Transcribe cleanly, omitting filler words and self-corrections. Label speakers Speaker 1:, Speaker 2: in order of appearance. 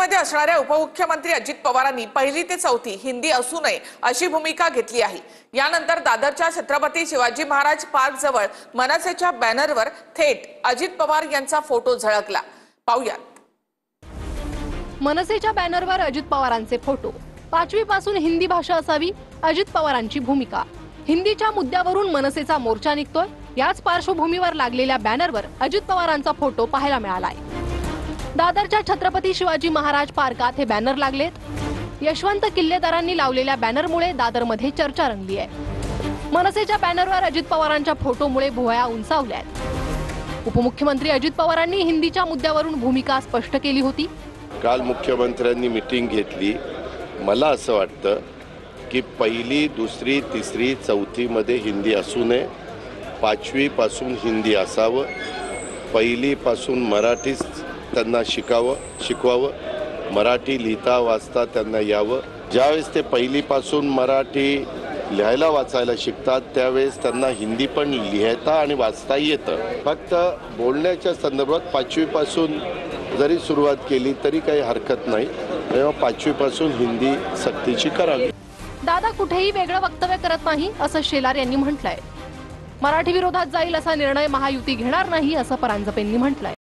Speaker 1: मंत्रिमंडळामध्ये असणाऱ्या उपमुख्यमंत्री अजित पवारांनी पहिली ते चौथी हिंदी असू नये अशी भूमिका घेतली आहे। यानंतर दादरच्या छत्रपती शिवाजी महाराज पार्क जवळ मनसेच्या बॅनरवर थेट अजित पवार यांचा फोटो झळकला। पाहूयात।
Speaker 2: मनसेच्या बॅनरवर अजित पवारांचे फोटो। 5वी पासून हिंदी भाषा असावी अजित पवारांची भूमिका। हिंदीच्या मुद्द्यावरून मनसेचा मोर्चा निघतोय। याच पार्श्वभूमीवर लागलेल्या बॅनरवर अजित पवारांचा फोटो पाहायला मिळालाय। दादरच्या छत्रपती शिवाजी महाराज पार्कात हे बॅनर लागलेत। यशवंत किल्लेदारांनी लावलेल्या बॅनरमुळे दादरमध्ये चर्चा रंगली आहे। मनसेच्या बॅनरवर अजित पवारांच्या फोटोमुळे भुवया उंचावल्यात। उपमुख्यमंत्री अजित पवारांनी हिंदीच्या मुद्द्यावरून भूमिका स्पष्ट केली होती।
Speaker 3: काल मुख्यमंत्र्यांनी मीटिंग घेतली। मला असं वाटतं की पहिली, दुसरी, तिसरी, चौथी मध्ये हिंदी असू नये, 5वी पासून हिंदी असावं, पहिली पासून मराठीच त्यांना शिकवावं, मराठी लिहिता वाचता त्यांना यावं। ज्यावेळेस ते पहिली पासून मराठी लिहायला वाचायला शिकतात त्यावेळेस त्यांना हिंदी पण लिहिता आणि वाचता येतं। फक्त बोलण्याच्या संदर्भात 5वी पासून जरी सुरुवात केली तरी काही हरकत नाही, तेव्हा 5वी पासून हिंदी सक्तीची करावी।
Speaker 2: दादा कुठेही वेगळं वक्तव्य करत नाही असं शेलार यांनी म्हटलंय। मराठी विरोधात जाईल असा निर्णय महायुती घेणार नाही असं परांजपेंनी म्हटलंय।